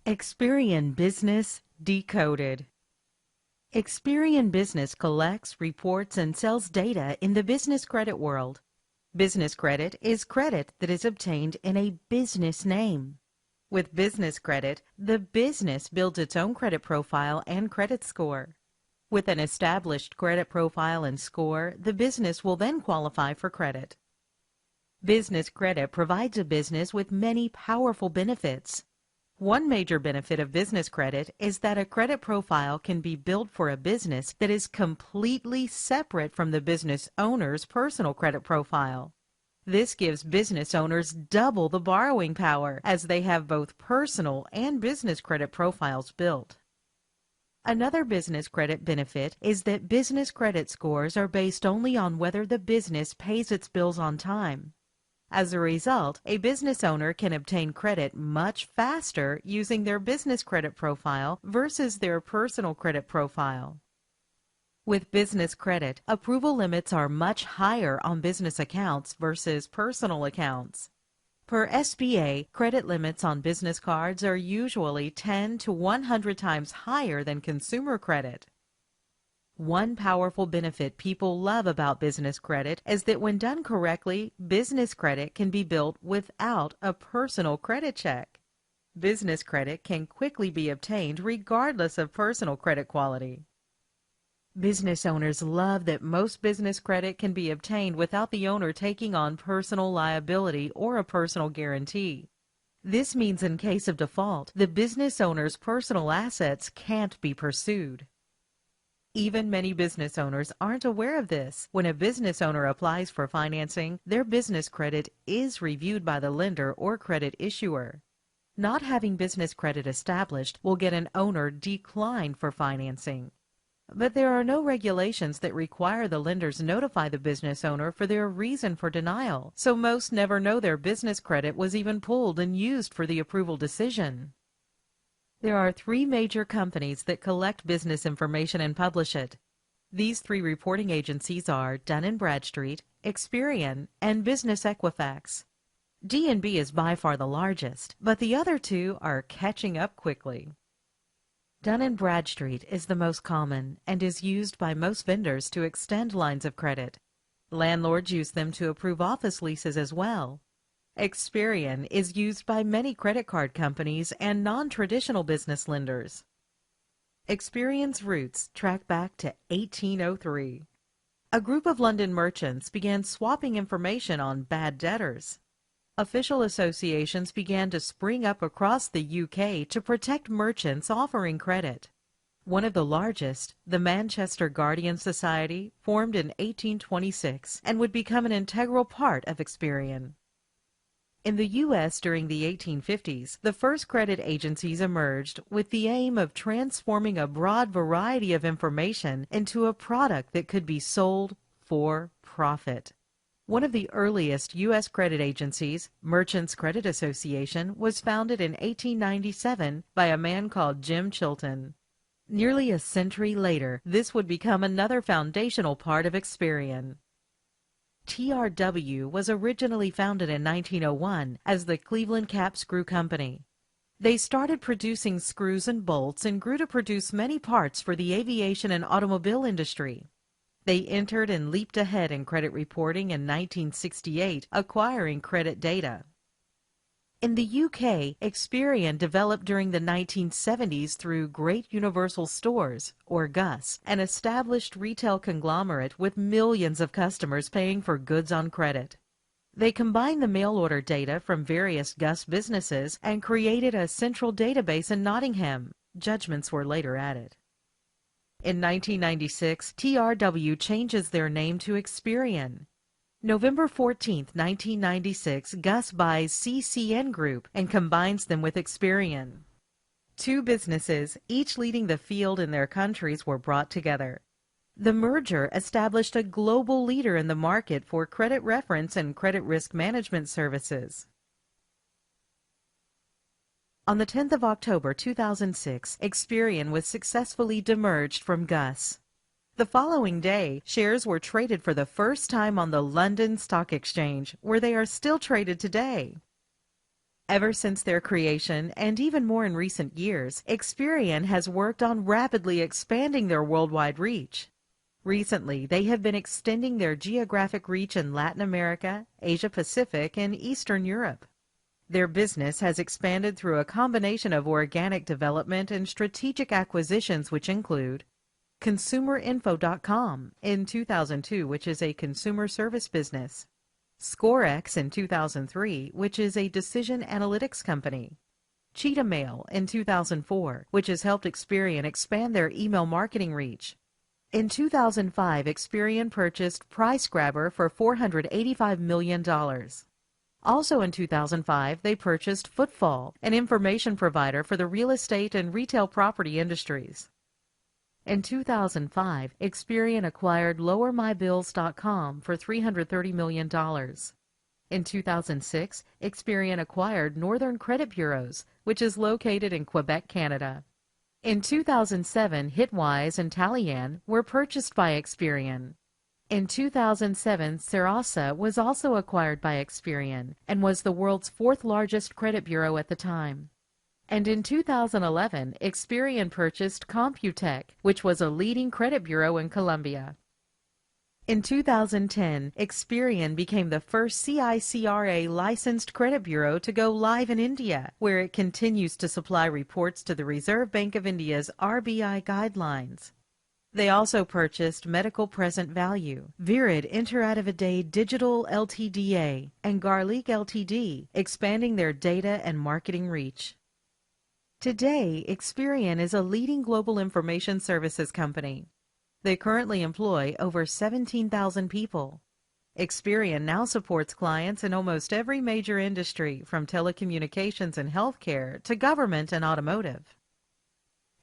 Experian Business Decoded. Experian Business collects, reports, and sells data in the business credit world. Business credit is credit that is obtained in a business name. With business credit, the business builds its own credit profile and credit score. With an established credit profile and score, the business will then qualify for credit. Business credit provides a business with many powerful benefits. One major benefit of business credit is that a credit profile can be built for a business that is completely separate from the business owner's personal credit profile. This gives business owners double the borrowing power, as they have both personal and business credit profiles built. Another business credit benefit is that business credit scores are based only on whether the business pays its bills on time. As a result, a business owner can obtain credit much faster using their business credit profile versus their personal credit profile. With business credit, approval limits are much higher on business accounts versus personal accounts. Per SBA, credit limits on business cards are usually 10 to 100 times higher than consumer credit. One powerful benefit people love about business credit is that when done correctly, business credit can be built without a personal credit check. Business credit can quickly be obtained regardless of personal credit quality. Business owners love that most business credit can be obtained without the owner taking on personal liability or a personal guarantee. This means in case of default, the business owner's personal assets can't be pursued. Even many business owners aren't aware of this. When a business owner applies for financing, their business credit is reviewed by the lender or credit issuer. Not having business credit established will get an owner declined for financing. But there are no regulations that require the lenders notify the business owner for their reason for denial, so most never know their business credit was even pulled and used for the approval decision. There are three major companies that collect business information and publish it. These three reporting agencies are Dun & Bradstreet, Experian, and Business Equifax. D&B is by far the largest, but the other two are catching up quickly. Dun & Bradstreet is the most common and is used by most vendors to extend lines of credit. Landlords use them to approve office leases as well. Experian is used by many credit card companies and non-traditional business lenders. Experian's roots track back to 1803. A group of London merchants began swapping information on bad debtors. Official associations began to spring up across the UK to protect merchants offering credit. One of the largest, the Manchester Guardian Society, formed in 1826 and would become an integral part of Experian. In the U.S. during the 1850s, the first credit agencies emerged with the aim of transforming a broad variety of information into a product that could be sold for profit. One of the earliest U.S. credit agencies, Merchants Credit Association, was founded in 1897 by a man called Jim Chilton. Nearly a century later, this would become another foundational part of Experian. TRW was originally founded in 1901 as the Cleveland Cap Screw Company. They started producing screws and bolts and grew to produce many parts for the aviation and automobile industry. They entered and leaped ahead in credit reporting in 1968, acquiring credit data. In the UK, Experian developed during the 1970s through Great Universal Stores, or GUS, an established retail conglomerate with millions of customers paying for goods on credit. They combined the mail order data from various GUS businesses and created a central database in Nottingham. Judgments were later added. In 1996, TRW changes their name to Experian. November 14, 1996, GUS buys CCN Group and combines them with Experian. Two businesses, each leading the field in their countries, were brought together. The merger established a global leader in the market for credit reference and credit risk management services. On the 10th of October 2006, Experian was successfully demerged from GUS. The following day, shares were traded for the first time on the London Stock Exchange, where they are still traded today. Ever since their creation, and even more in recent years, Experian has worked on rapidly expanding their worldwide reach. Recently, they have been extending their geographic reach in Latin America, Asia Pacific, and Eastern Europe. Their business has expanded through a combination of organic development and strategic acquisitions, which include ConsumerInfo.com in 2002, which is a consumer service business; ScoreX in 2003, which is a decision analytics company; Cheetah Mail in 2004, which has helped Experian expand their email marketing reach. In 2005, Experian purchased PriceGrabber for $485 million. Also in 2005, they purchased Footfall, an information provider for the real estate and retail property industries. In 2005, Experian acquired LowerMyBills.com for $330 million. In 2006, Experian acquired Northern Credit Bureaus, which is located in Quebec, Canada. In 2007, Hitwise and Talian were purchased by Experian. In 2007, Serasa was also acquired by Experian and was the world's fourth largest credit bureau at the time. And in 2011, Experian purchased Computech, which was a leading credit bureau in Colombia. In 2010, Experian became the first CICRA licensed credit bureau to go live in India, where it continues to supply reports to the Reserve Bank of India's RBI guidelines. They also purchased Medical Present Value, Virid Interadivide Digital Ltda, and Garlic Ltd, expanding their data and marketing reach. Today, Experian is a leading global information services company. They currently employ over 17,000 people. Experian now supports clients in almost every major industry, from telecommunications and healthcare to government and automotive.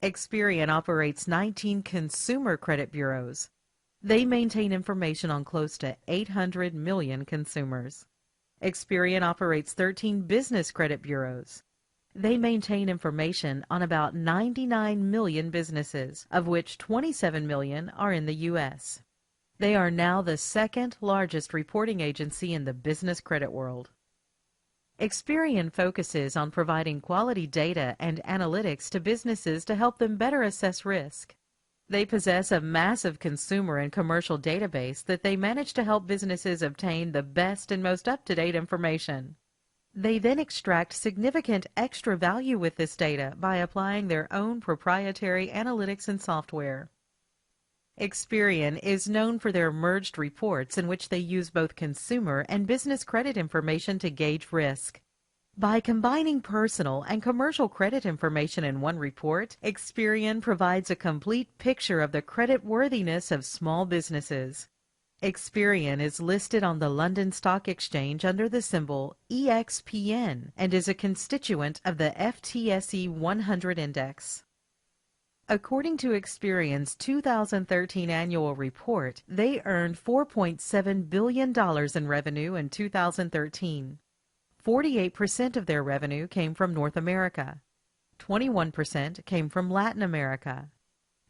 Experian operates 19 consumer credit bureaus. They maintain information on close to 800 million consumers. Experian operates 13 business credit bureaus. They maintain information on about 99 million businesses, of which 27 million are in the U.S. They are now the second largest reporting agency in the business credit world. Experian focuses on providing quality data and analytics to businesses to help them better assess risk. They possess a massive consumer and commercial database that they manage to help businesses obtain the best and most up-to-date information. They then extract significant extra value with this data by applying their own proprietary analytics and software. Experian is known for their merged reports, in which they use both consumer and business credit information to gauge risk. By combining personal and commercial credit information in one report, Experian provides a complete picture of the creditworthiness of small businesses. Experian is listed on the London Stock Exchange under the symbol EXPN and is a constituent of the FTSE 100 index. According to Experian's 2013 annual report, they earned $4.7 billion in revenue in 2013. 48% of their revenue came from North America. 21% came from Latin America.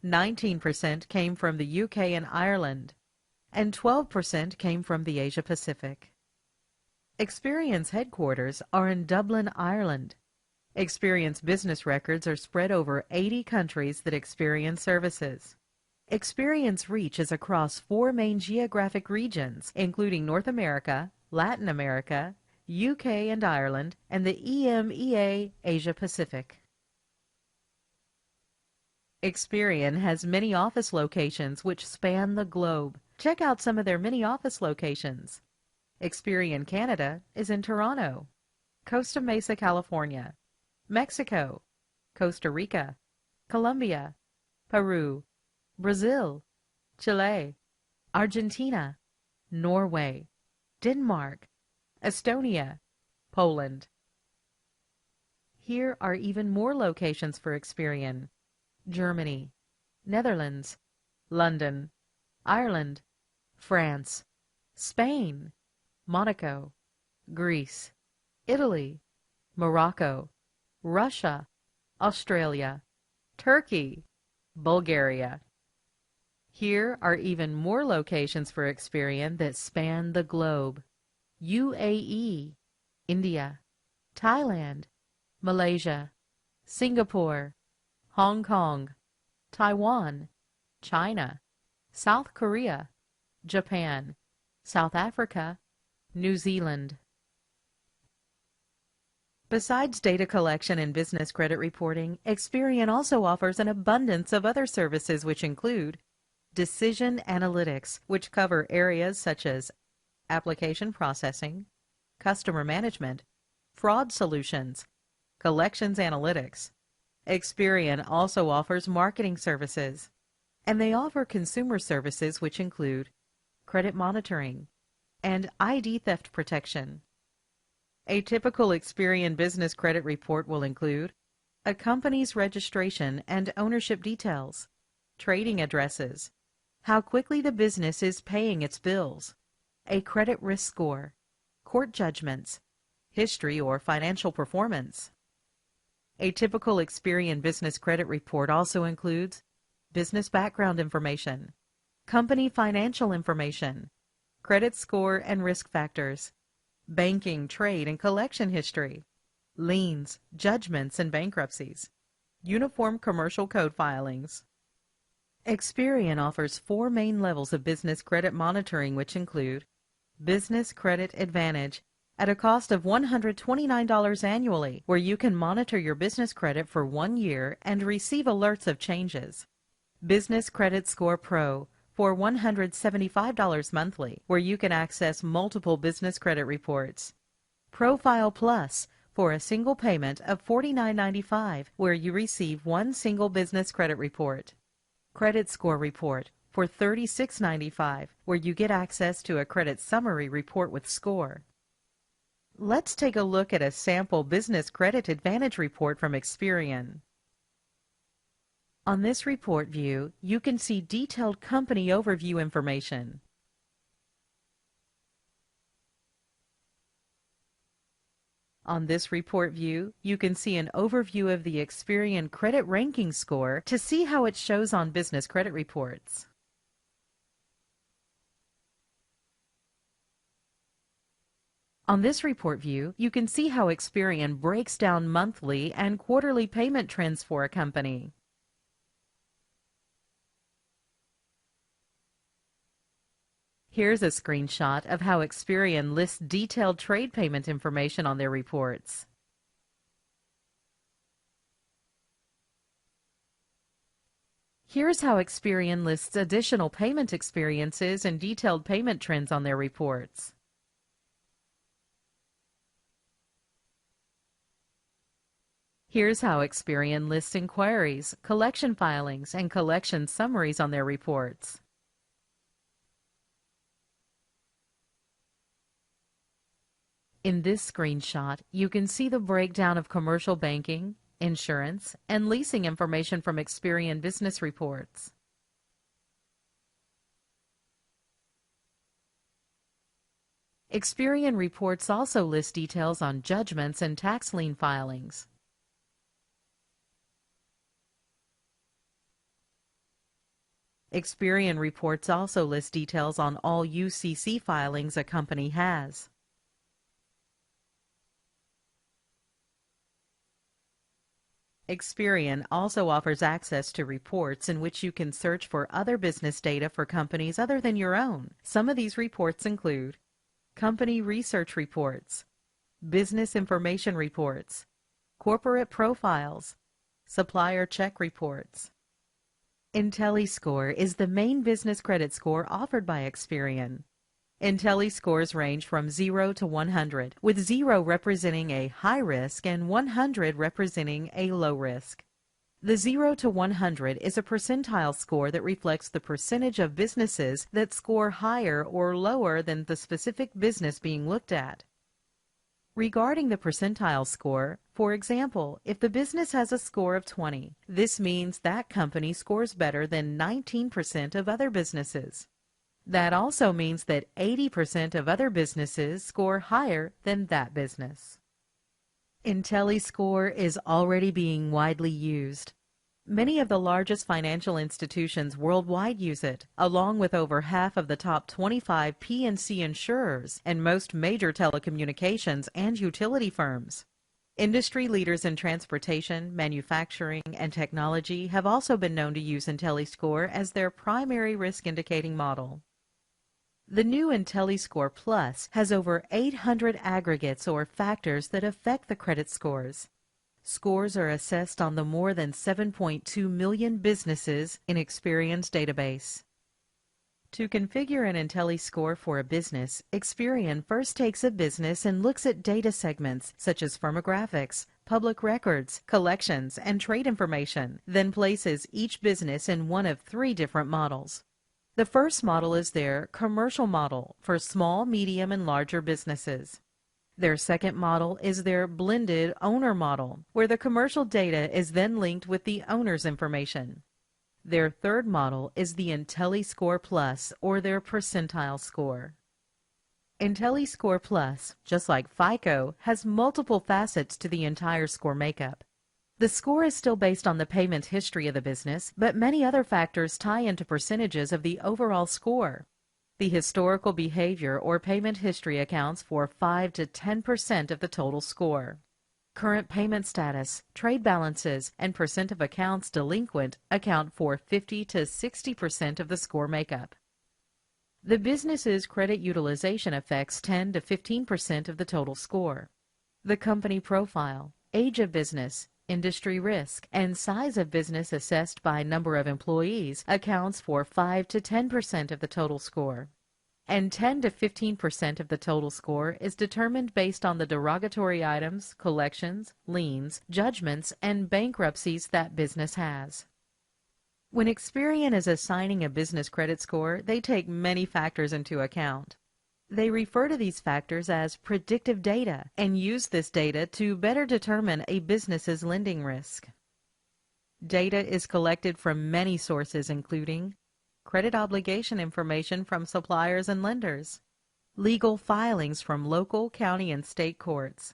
19% came from the UK and Ireland. And 12% came from the Asia Pacific. Experian's headquarters are in Dublin, Ireland. Experian's business records are spread over 80 countries that Experian services. Experian's reach is across 4 main geographic regions, including North America, Latin America, UK and Ireland, and the EMEA Asia Pacific. Experian has many office locations which span the globe. Check out some of their many office locations. Experian Canada is in Toronto, Costa Mesa, California, Mexico, Costa Rica, Colombia, Peru, Brazil, Chile, Argentina, Norway, Denmark, Estonia, Poland. Here are even more locations for Experian: Germany, Netherlands, London, Ireland, France, Spain, Monaco, Greece, Italy, Morocco, Russia, Australia, Turkey, Bulgaria. Here are even more locations for Experian that span the globe: UAE, India, Thailand, Malaysia, Singapore, Hong Kong, Taiwan, China, South Korea, Japan, South Africa, New Zealand. Besides data collection and business credit reporting, Experian also offers an abundance of other services which include decision analytics, which cover areas such as application processing, customer management, fraud solutions, collections analytics. Experian also offers marketing services, and they offer consumer services which include credit monitoring and ID theft protection. A typical Experian business credit report will include a company's registration and ownership details, trading addresses, how quickly the business is paying its bills, a credit risk score, court judgments, history or financial performance. A typical Experian business credit report also includes business background information, company financial information, credit score and risk factors, banking, trade, and collection history, liens, judgments, and bankruptcies, uniform commercial code filings. Experian offers 4 main levels of business credit monitoring, which include Business Credit Advantage at a cost of $129 annually, where you can monitor your business credit for 1 year and receive alerts of changes. Business Credit Score Pro for $175 monthly, where you can access multiple business credit reports. Profile Plus for a single payment of $49.95, where you receive 1 single business credit report. Credit Score Report for $36.95, where you get access to a credit summary report with score. Let's take a look at a sample Business Credit Advantage report from Experian. On this report view, you can see detailed company overview information. On this report view, you can see an overview of the Experian credit ranking score to see how it shows on business credit reports. On this report view, you can see how Experian breaks down monthly and quarterly payment trends for a company. Here's a screenshot of how Experian lists detailed trade payment information on their reports. Here's how Experian lists additional payment experiences and detailed payment trends on their reports. Here's how Experian lists inquiries, collection filings, and collection summaries on their reports. In this screenshot, you can see the breakdown of commercial banking, insurance, and leasing information from Experian business reports. Experian reports also list details on judgments and tax lien filings. Experian reports also list details on all UCC filings a company has. Experian also offers access to reports in which you can search for other business data for companies other than your own. Some of these reports include company research reports, business information reports, corporate profiles, supplier check reports. Intelliscore is the main business credit score offered by Experian. Intelliscores range from 0 to 100, with 0 representing a high risk and 100 representing a low risk. The 0 to 100 is a percentile score that reflects the percentage of businesses that score higher or lower than the specific business being looked at. Regarding the percentile score, for example, if the business has a score of 20, this means that company scores better than 19% of other businesses. That also means that 80% of other businesses score higher than that business. Intelliscore is already being widely used. Many of the largest financial institutions worldwide use it, along with over half of the top 25 P&C insurers and most major telecommunications and utility firms. Industry leaders in transportation, manufacturing, and technology have also been known to use Intelliscore as their primary risk indicating model. The new Intelliscore Plus has over 800 aggregates or factors that affect the credit scores. Scores are assessed on the more than 7.2 million businesses in Experian's database. To configure an Intelliscore for a business, Experian first takes a business and looks at data segments such as firmographics, public records, collections, and trade information, then places each business in one of 3 different models. The first model is their commercial model for small, medium, and larger businesses. Their second model is their blended owner model, where the commercial data is then linked with the owner's information. Their third model is the Intelliscore Plus, or their percentile score. Intelliscore Plus, just like FICO, has multiple facets to the entire score makeup. The score is still based on the payment history of the business, but many other factors tie into percentages of the overall score. The historical behavior or payment history accounts for 5 to 10% of the total score. Current payment status, trade balances, and percent of accounts delinquent account for 50 to 60% of the score makeup. The business's credit utilization affects 10 to 15% of the total score. The company profile, age of business, industry risk, and size of business assessed by number of employees accounts for 5 to 10% of the total score. And 10 to 15% of the total score is determined based on the derogatory items, collections, liens, judgments, and bankruptcies that business has. When Experian is assigning a business credit score, they take many factors into account. They refer to these factors as predictive data and use this data to better determine a business's lending risk. Data is collected from many sources, including credit obligation information from suppliers and lenders, legal filings from local, county, and state courts,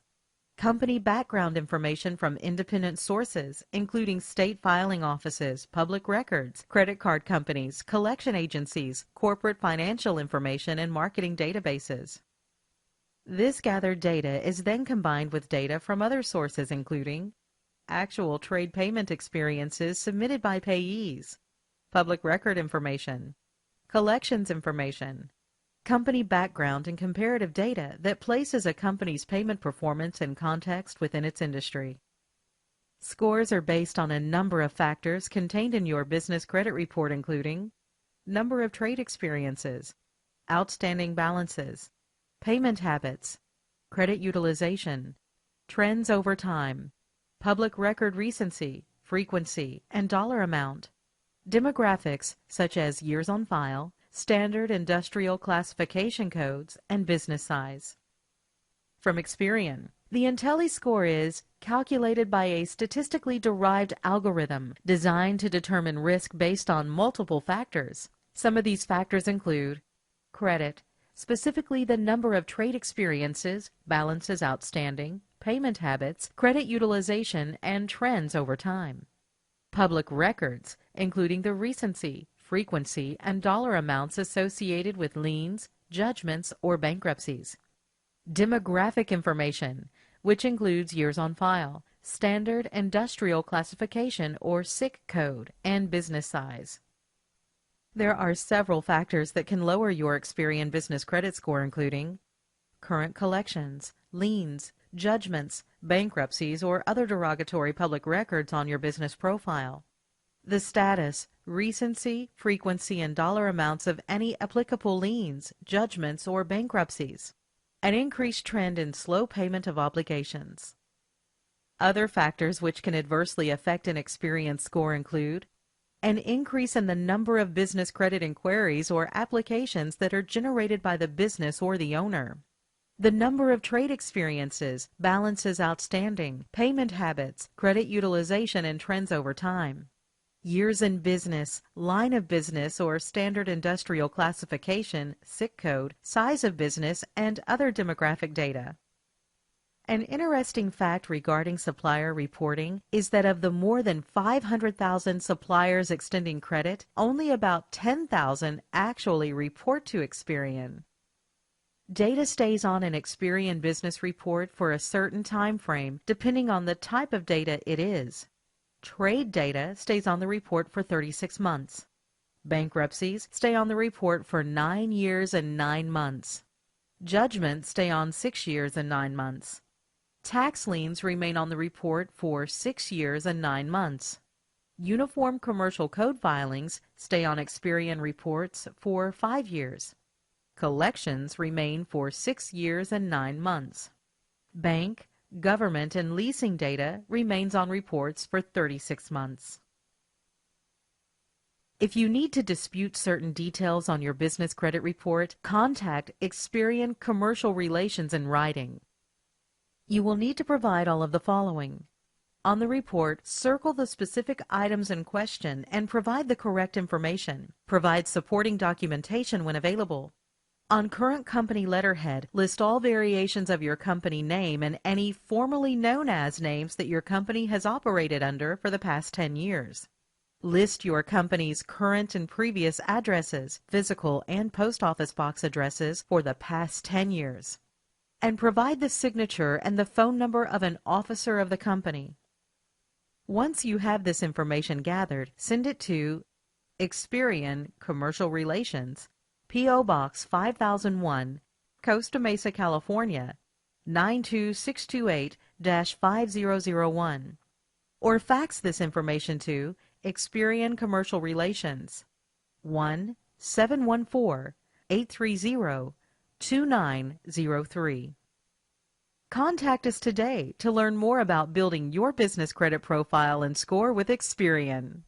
company background information from independent sources, including state filing offices, public records, credit card companies, collection agencies, corporate financial information, and marketing databases. This gathered data is then combined with data from other sources, including actual trade payment experiences submitted by payees, public record information, collections information, company background and comparative data that places a company's payment performance in context within its industry. Scores are based on a number of factors contained in your business credit report, including number of trade experiences, outstanding balances, payment habits, credit utilization, trends over time, public record recency, frequency, and dollar amount, demographics such as years on file, standard industrial classification codes, and business size. From Experian, the Intelliscore is calculated by a statistically derived algorithm designed to determine risk based on multiple factors. Some of these factors include credit, specifically the number of trade experiences, balances outstanding, payment habits, credit utilization, and trends over time. Public records, including the recency, frequency, and dollar amounts associated with liens, judgments, or bankruptcies. Demographic information, which includes years on file, standard industrial classification or SIC code, and business size. There are several factors that can lower your Experian business credit score, including current collections, liens, judgments, bankruptcies, or other derogatory public records on your business profile. The status, recency, frequency, and dollar amounts of any applicable liens, judgments, or bankruptcies. An increased trend in slow payment of obligations. Other factors which can adversely affect an Experian score include an increase in the number of business credit inquiries or applications that are generated by the business or the owner, the number of trade experiences, balances outstanding, payment habits, credit utilization, and trends over time, years in business, line of business or standard industrial classification, SIC code, size of business, and other demographic data. An interesting fact regarding supplier reporting is that of the more than 500,000 suppliers extending credit, only about 10,000 actually report to Experian. Data stays on an Experian Business report for a certain time frame depending on the type of data it is. Trade data stays on the report for 36 months. Bankruptcies stay on the report for 9 years and 9 months. Judgments stay on 6 years and 9 months. Tax liens remain on the report for 6 years and 9 months. Uniform Commercial Code filings stay on Experian reports for 5 years. Collections remain for 6 years and 9 months. Bank, government, and leasing data remains on reports for 36 months. If you need to dispute certain details on your business credit report, contact Experian Commercial Relations in writing. You will need to provide all of the following. On the report, circle the specific items in question and provide the correct information. Provide supporting documentation when available. On current company letterhead, list all variations of your company name and any formerly known as names that your company has operated under for the past 10 years. List your company's current and previous addresses, physical and post office box addresses for the past 10 years. And provide the signature and the phone number of an officer of the company. Once you have this information gathered, send it to Experian Commercial Relations, P.O. Box 5001, Costa Mesa, California, 92628-5001. Or fax this information to Experian Commercial Relations, 1-714-830-2903. Contact us today to learn more about building your business credit profile and score with Experian.